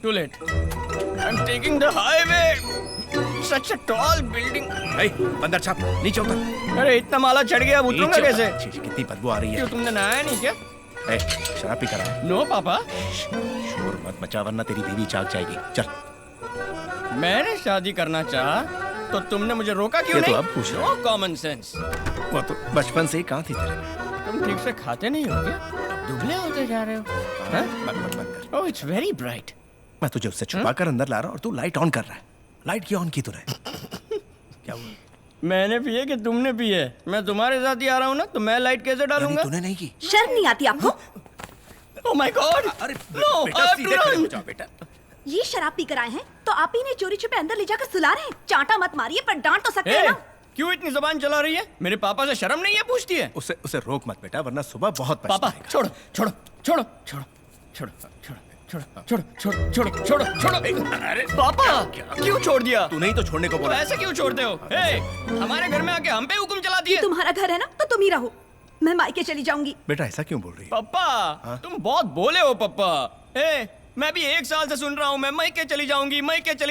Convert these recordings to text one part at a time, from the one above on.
Too late. I'm taking the highway. Such a tall building. बंदर छाप नीचे उतर। अरे इतना माला चढ़ गया, अब उतरूंगा कैसे? कितनी बदबू आ रही है। क्यों तुमने नहाया नहीं क्या? शराब पी कर आया। नो पापा। शोर मत मचा वरना तेरी बीवी जाग जाएगी। चल। मैंने शादी करना चाहा तो तुमने मुझे रोका क्यों नहीं? तो अब पूछ रहा नो कॉमन सेंस। वो तो बचपन से ही कहाँ थी तेरे? तुम ठीक से खाते नहीं हो क्या? दुबले होते जा रहे हो। बंद कर। Oh it's very bright. मैं तुझे उससे छुपा कर अंदर ला रहा हूँ और तू लाइट ऑन कर रहा है। लाइट क्यों ऑन की तूने? क्या हुआ? मैंने पिए कि तुमने पिए? मैं तुम्हारे साथ ही आ रहा हूँ ना, तो मैं लाइट कैसे डालूंगा? तूने नहीं की। शर्म नहीं आती आपको? Oh my God! अरे नो, बेटा सीधे खड़े हो जाओ बेटा। ये शराब पी कर आए हैं तो आप ही ने चोरी छुपे अंदर ले जाकर सुला रहे हैं। चांटा मत मारिए, पर डांट तो सकते हैं ना। क्यों इतनी जबान चला रही है? मेरे पापा से शर्म नहीं है पूछती है? उसे रोक मत बेटा वरना सुबह बहुत पापा पछताएगा। छोड़ो छोड़ो छोड़ो छोड़ो छोड़ो छोड़ो छोड़ो छोड़ो छोड़ो छोड़ो छोड़ो। अरे पापा क्यों छोड़ दिया? तू नहीं तो छोड़ने को बोला। ऐसे क्यों छोड़ते हो? हमारे घर में आके हम पे हुक्म चलाती है। तुम्हारा घर है ना, तो तुम ही रहो। मैं मायके चली जाऊंगी। बेटा ऐसा क्यों बोल रही है? पापा तुम बहुत बोले हो पापा। मैं भी 1 साल से सुन रहा हूँ मैं मायके चली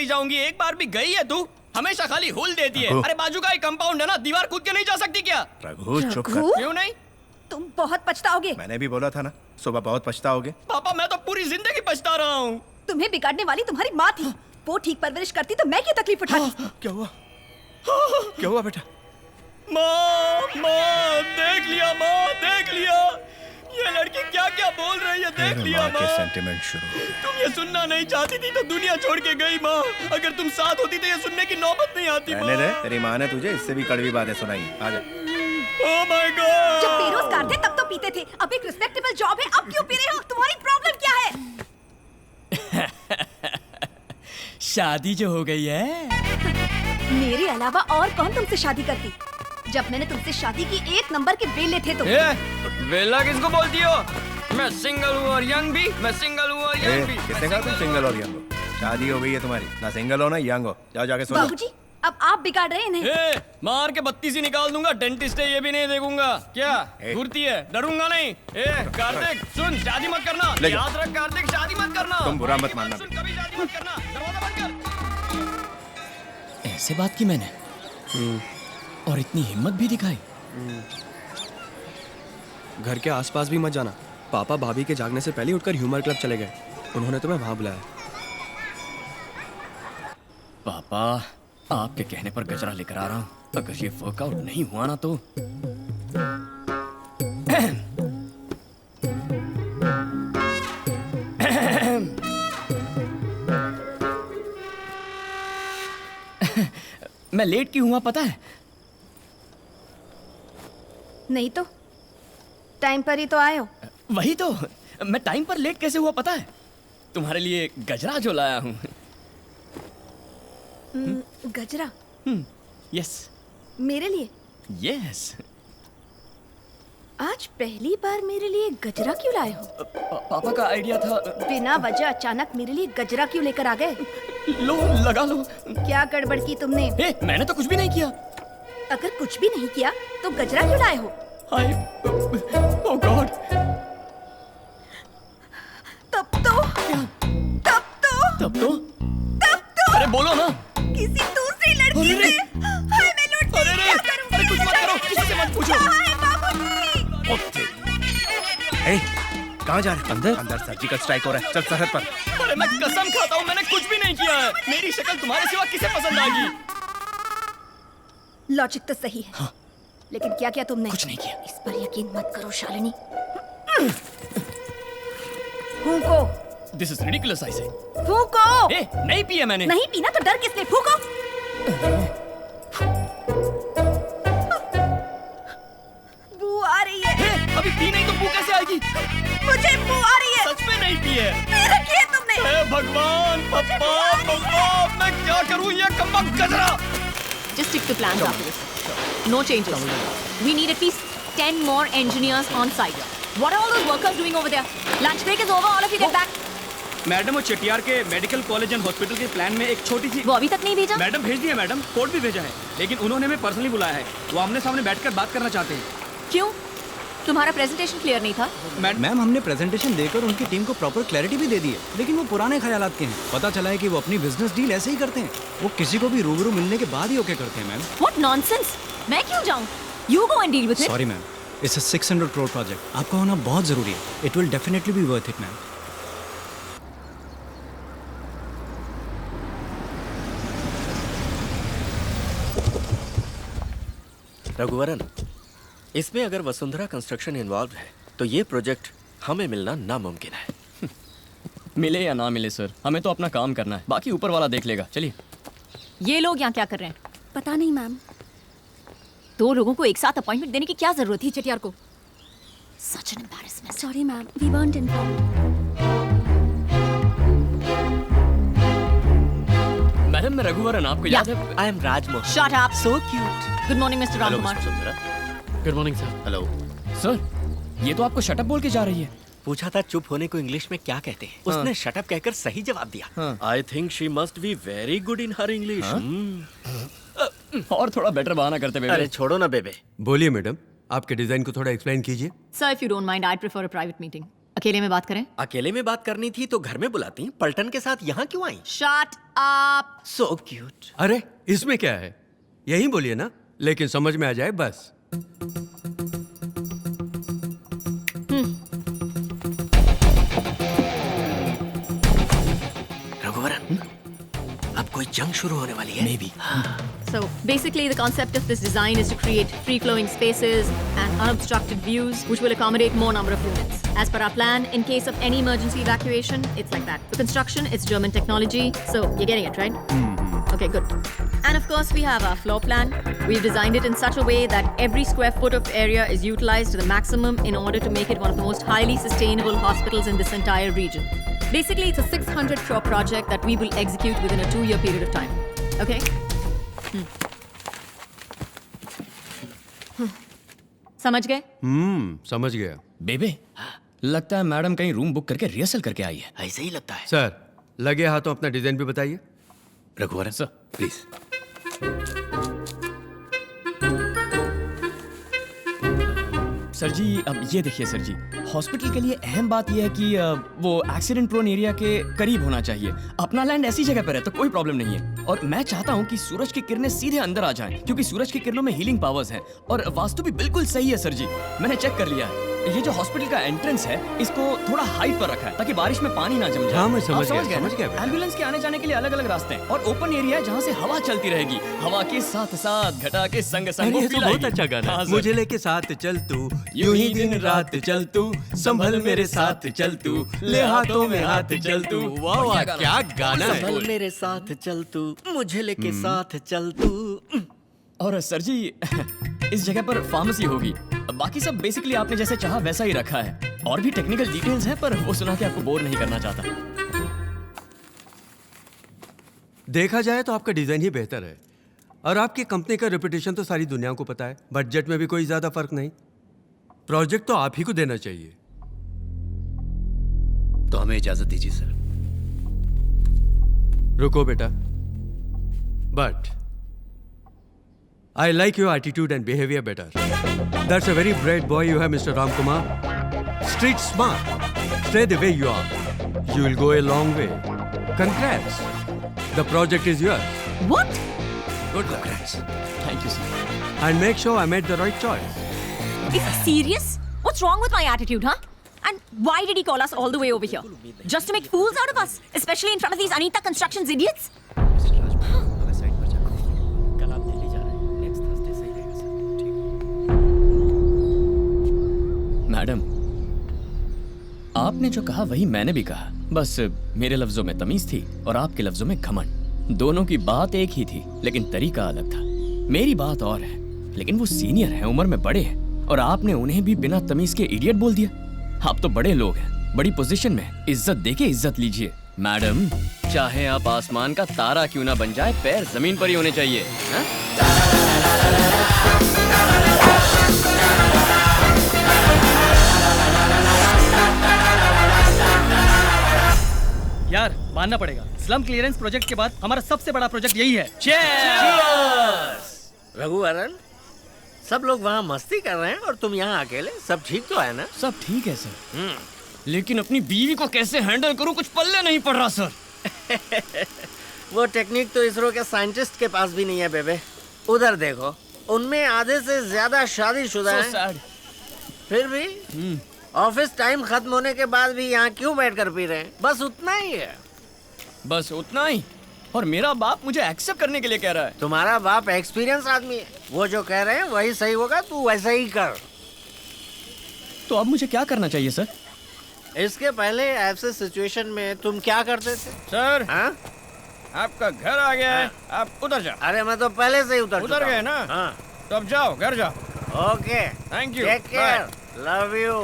जाऊंगी। एक बार भी गई है तू? हमेशा खाली हुल देती है। अरे बाजू का ही कंपाउंड है ना, दीवार कूद के नहीं जा सकती क्या? रघु चुप कर। रघु? क्यों नहीं? तुम बहुत पछताओगे। मैंने भी बोला था ना सुबह बहुत पछताओगे। पापा मैं तो पूरी जिंदगी पछता रहा हूँ। तुम्हें बिगाड़ने वाली तुम्हारी माँ थी। वो ठीक परवरिश करती तो मैं क्यों तकलीफ उठाती? क्या हुआ? क्या हुआ बेटा? माँ देख लिया। ये लड़की क्या क्या बोल रही है, देख लिया माँ। सेंटिमेंट शुरू हो गया। तुम ये सुनना नहीं चाहती थी तो दुनिया छोड़ के गई माँ। अगर तुम साथ होती तो ये सुनने की नौबत नहीं आती माँ। रहने दे, तेरी माँ ने तुझे इससे भी कड़वी बातें सुनाई। आजा। Oh my God! जब बेरोजगार थे तब तो पीते थे, अब एक रिस्पेक्टेबल जॉब है, अब क्यों पी रहे हो? तुम्हारी प्रॉब्लम क्या है? शादी जो हो गई है। मेरे अलावा और कौन तुमसे शादी करती? जब मैंने तुमसे शादी की 1 नंबर के बेले थे तो। वेला किसको बोलती हो? मैं सिंगल हूँ और यंग भी। किसने कहा तुम सिंगल और यंग हो? शादी हो गई है तुम्हारी, ना सिंगल हो ना यंग हो। जाओ जाके सो। बाबूजी अब आप बिगाड़ रहे हैं नहीं। मार के 32 ही निकाल दूंगा। डेंटिस्ट है ये भी नहीं देखूंगा। क्या घुरती है? डरूंगा नहीं। कार्तिक सुन, शादी मत करना। याद रख कार्तिक, शादी मत करना। तुम बुरा मत मानना। सुन, कभी शादी मत करना। दरवाजा बंद कर। ऐसे बात की मैंने और इतनी हिम्मत भी दिखाई। घर के आसपास भी मत जाना। पापा भाभी के जागने से पहले उठकर ह्यूमर क्लब चले गए। उन्होंने तुम्हें वहां बुलाया। पापा आपके कहने पर गजरा लेकर आ रहा हूँ। अगर ये वर्कआउट नहीं हुआ ना तो मैं लेट क्यों हुआ पता है? नहीं तो टाइम पर ही तो आए हो। वही तो, मैं टाइम पर लेट कैसे हुआ पता है? तुम्हारे लिए गजरा जो लाया हूँ। गजरा? यस। मेरे लिए? यस। आज पहली बार मेरे लिए गजरा क्यों लाए हो? पापा का आइडिया था। बिना वजह अचानक मेरे लिए गजरा क्यों लेकर आ गए? लो लगा लो। क्या गड़बड़ की तुमने? मैंने तो कुछ भी नहीं किया। अगर कुछ भी नहीं किया तो गजरा क्यों लाए हो? ओह गॉड। तब तो अरे बोलो ना। किसी दूसरी लड़की से। हाय मैं लूट गई। क्या करूं? अरे कुछ मत करो, किसी से मत पूछो। हाय बाबूजी। कहाँ जा रहे? अंदर सर्जिकल स्ट्राइक हो रहा है। चल सरहद पर। अरे मैं कसम खाता हूँ मैंने कुछ भी नहीं किया है। मेरी शक्ल तुम्हारे सिवा किसे पसंद आएगी? लॉजिक तो सही है। हाँ। लेकिन क्या किया तुमने? कुछ नहीं किया। इस पर यकीन मत करो शालिनी। फूंको। This is ridiculous I say. फूंको। नहीं पिया मैंने। नहीं पीना तो डर किसने? फूंको। बू आ रही है। अभी पी नहीं तो बू कैसे आएगी? मुझे बू आ रही है। सच में नहीं पी है। मेरा किया तुमने। हे भगवान पप्पा मैं क्या करूं? ये कमबख्त गजरा। Just stick to plans after this. No changes. We need at least 10 more engineers on site. What are all those workers doing over there? Lunch break is over. All of you get back. Madam वो चटियार के medical college and hospital के plan में एक छोटी सी। वो अभी तक नहीं भेजा? मैडम भेज दिया मैडम, कोड भी भेजा है, लेकिन उन्होंने हमें पर्सनली बुलाया है। वो आमने सामने बैठकर बात करना चाहते हैं। क्यों? तुम्हारा प्रेजेंटेशन क्लियर नहीं था? मैम हमने प्रेजेंटेशन देकर उनकी टीम को प्रॉपर क्लैरिटी भी दे दी है, लेकिन वो पुराने ख्यालात के हैं। पता चला है कि वो अपनी बिजनेस डील ऐसे ही करते हैं, वो किसी को भी रूबरू मिलने के बाद ही ओके करते हैं मैम। What nonsense! मैं क्यों जाऊँ? You go and deal with it. Sorry ma'am, it's a 600 crore project, आपका होना बहुत जरूरी है। It will definitely be worth it ma'am. Raghuvaran, इसमें अगर वसुंधरा कंस्ट्रक्शन इन्वॉल्व है तो ये प्रोजेक्ट हमें मिलना नामुमकिन है। मिले या ना मिले सर, हमें तो अपना काम करना है, बाकी ऊपर वाला देख लेगा। चलिए। ये लोग यहाँ क्या कर रहे हैं? पता नहीं मैम। 2 लोगों को एक साथ अपॉइंटमेंट देने की क्या जरूरत थी चटियार को? Such an embarrassment. Sorry ma'am, we weren't informed. Madam, मैं रघुवरन, आपको याद है? I am Rajmohan. Shut up. So cute. Good morning, Mr. Ramkumar. Good morning sir. Hello. Sir, ये तो आपको शटअप बोल के जा रही है। पूछा था चुप होने को इंग्लिश में क्या कहते हैं, उसने शटअप कहकर सही जवाब दिया। I think she must be very good in her English. और थोड़ा बेटर बहाना करते अरे बेबे। छोड़ो ना बेबे। बोलिए मैडम, आपके डिजाइन को थोड़ा एक्सप्लेन कीजिए। Sir, if you don't mind, I'd prefer a private meeting. अकेले में बात करें? अकेले में बात करनी थी तो घर में बुलाती, पलटन के साथ यहाँ क्यों आई? Shut up. So cute. अरे इसमें क्या है, यही बोलिए ना, लेकिन समझ में आ जाए बस। रघुवरन, अब कोई जंग शुरू होने वाली है। Maybe. So basically, the concept of this design is to create free-flowing spaces and unobstructed views, which will accommodate more number of units. As per our plan, in case of any emergency evacuation, it's like that. The construction, it's German technology, so you're getting it, right? Okay, good. And of course, we have our floor plan. We've designed it in such a way that every square foot of area is utilized to the maximum in order to make it one of the most highly sustainable hospitals in this entire region. Basically, it's a 600 crore project that we will execute within a 2-year period of time. Okay? समझ गए? समझ गया। बेबे, लगता है madam कहीं room book करके rehearsal करके आई है। ऐसे ही लगता है। सर, लगे हाथों अपना डिजाइन भी बताइए। Raghuvaran sir, please. सर जी, अब ये देखिए सर जी, हॉस्पिटल के लिए अहम बात यह है कि वो एक्सीडेंट प्रोन एरिया के करीब होना चाहिए। अपना लैंड ऐसी जगह पर है तो कोई प्रॉब्लम नहीं है। और मैं चाहता हूँ कि सूरज की किरणें सीधे अंदर आ जाएं, क्योंकि सूरज की किरणों में हीलिंग पावर्स हैं। और वास्तु भी बिल्कुल सही है सर जी, मैंने चेक कर लिया है। ये जो हॉस्पिटल का एंट्रेंस है, इसको थोड़ा हाइट पर रखा है ताकि बारिश में पानी ना जम जाए। हाँ, मैं आप समझ गए गया, ना? समझ गया बेटा। एम्बुलेंस के आने जाने के लिए अलग अलग रास्ते हैं और ओपन एरिया है जहाँ से हवा चलती रहेगी। हवा के साथ साथ घटा के संग संग अरे, ये तो बहुत अच्छा गाना है। मुझे लेके साथ चल तू, यूं ही दिन रात चल तू, संभल मेरे साथ चल तू, ले हाथों में हाथ चल तू। वाह वाह, क्या गाना है। संभल मेरे साथ चल तू, मुझे लेके साथ चल तू। और सर जी, इस जगह पर फार्मेसी होगी। बाकी सब बेसिकली आपने जैसे चाहा वैसा ही रखा है। और भी टेक्निकल डिटेल्स हैं, पर वो सुना के आपको बोर नहीं करना चाहता। देखा जाए तो आपका डिजाइन ही बेहतर है, और आपकी कंपनी का रेपुटेशन तो सारी दुनिया को पता है। बजट में भी कोई ज्यादा फर्क नहीं। प्रोजेक्ट तो आप ही को देना चाहिए। तो हमें इजाजत दीजिए सर। रुको बेटा, but I like your attitude and behavior better. That's a very bright boy you have, Mr. Ramkumar. Street smart. Stay the way you are. You will go a long way. Congrats. The project is yours. What? Good luck. Thank you sir. And make sure I made the right choice. Is he serious? What's wrong with my attitude, huh? And why did he call us all the way over here? Just to make fools out of us? Especially in front of these Anita Constructions idiots? कल आप दिल्ली जा रहे हैं, next Thursday सही रहेगा sir. ठीक। Madam, आपने जो कहा वही मैंने भी कहा। बस मेरे लफ्जों में तमीज थी और आपके लफ्जों में घमंड। दोनों की बात एक ही थी, लेकिन तरीका अलग था। मेरी बात और है, लेकिन वो सीनियर हैं, उम्र में बड़े हैं, और आपने उन्हें भी बिना तमीज के इडियट बोल दिया। आप तो बड़े लोग हैं, बड़ी पोजीशन में, इज्जत देके इज्जत लीजिए। मैडम, चाहे आप आसमान का तारा क्यों ना बन जाए, पैर जमीन पर ही होने चाहिए। हा? यार मानना पड़ेगा, स्लम क्लियरेंस प्रोजेक्ट के बाद हमारा सबसे बड़ा प्रोजेक्ट यही है। रघुवरन, सब लोग वहाँ मस्ती कर रहे हैं और तुम यहाँ अकेले। सब ठीक तो है ना? सब ठीक है सर, लेकिन अपनी बीवी को कैसे हैंडल करूं कुछ पल्ले नहीं पड़ रहा सर। वो टेक्निक तो इसरो के साइंटिस्ट के पास भी नहीं है बेबे। उधर देखो, उनमें आधे से ज्यादा शादीशुदा So हैं। sad. फिर भी ऑफिस टाइम खत्म होने के बाद भी यहाँ क्यों बैठकर पी रहे हैं? बस उतना ही है। बस उतना ही? और मेरा बाप मुझे एक्सेप्ट करने के लिए कह रहा है। तुम्हारा बाप एक्सपीरियंस आदमी है, वो जो कह रहे हैं वही सही होगा, तू वैसा ही कर। तो अब मुझे क्या करना चाहिए सर? इसके पहले ऐसे सिचुएशन में तुम क्या करते थे? सर हाँ? आपका घर आ गया है, आप उधर जाओ। अरे मैं तो पहले से ही उतर उतर गए ना? हाँ। तो अब जाओ, घर जाओ। Okay, thank you, take care, love you.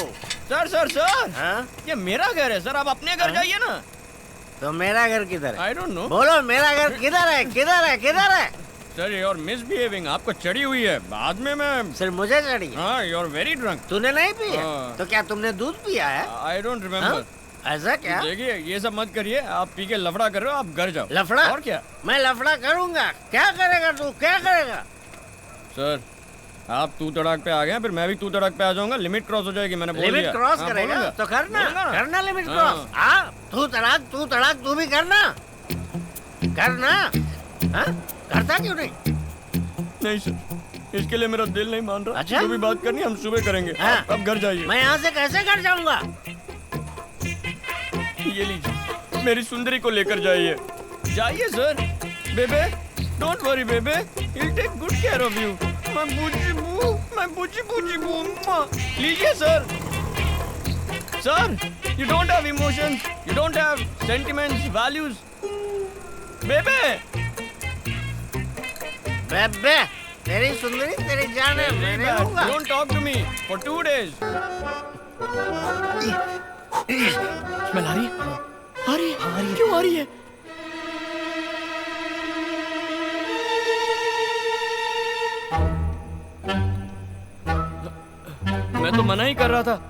Sir sir sir, हाँ? ये मेरा घर है सर, आप अपने घर जाइए ना। तो मेरा घर किधर है? आई डोंट नो बोलो, मेरा घर किधर है? किधर है? किधर है? सर, यू आर मिसबिहेविंग, आपको चढ़ी हुई है। बाद में मैं सिर्फ मुझे चढ़ी? हाँ, यू आर वेरी ड्रंक। तूने नहीं पिया? हाँ। तो क्या तुमने दूध पिया है? आई डोंट हाँ? रिमेम्बर। ऐसा क्या? देखिए, ये सब मत करिए, आप पी के लफड़ा कर रहे हो, आप घर जाओ। लफड़ा? और क्या? मैं लफड़ा करूंगा। क्या करेगा तू? क्या करेगा? सर, आप तू तड़ाक पे आ गए, फिर मैं भी तू तड़ाक पे आ जाऊंगा। लिमिट क्रॉस हो जाएगी, मैंने बोल दिया। लिमिट क्रॉस हाँ, करेगा बोलूंगा। तो करना, बोलूंगा ना। करना लिमिट हाँ। क्रॉस। हाँ, तू तड़ाक तू भी करना, करना। हाँ? करता क्यों नहीं? नहीं सर, इसके लिए मेरा दिल नहीं मान रहा। अच्छा? जो भी बात करनी है, हम सुबह करेंगे। हाँ। अब घर जाइए। मैं यहाँ से कैसे घर जाऊंगा? ये लीजिए, मेरी सुंदरी को लेकर जाइए। जाइए सर। बेबे, डोंट वरी बेबे, he'll take good care of you. मैं बूची बू। लीजिए sir. Sir, you don't have emotions, you don't have sentiments, values. बेबे, बेबे, तेरी सुंदरी तेरी जान है, मैं नहीं लूंगा। don't talk to me for 2 days. Smell आ रही है? आ रही है? क्यों आ रही है? मैं तो मना ही कर रहा था,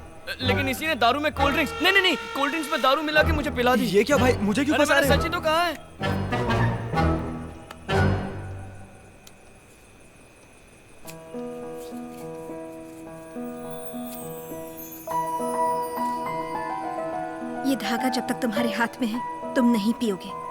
लेकिन इसी ने दारू में कोल्ड ड्रिंक्स नहीं, कोल्ड ड्रिंक्स में दारू मिला के मुझे पिला दी। ये क्या भाई, मुझे क्यों अरे फंसा मैंने रहे सच ही तो कहा है। ये धागा जब तक तुम्हारे हाथ में है तुम नहीं पियोगे।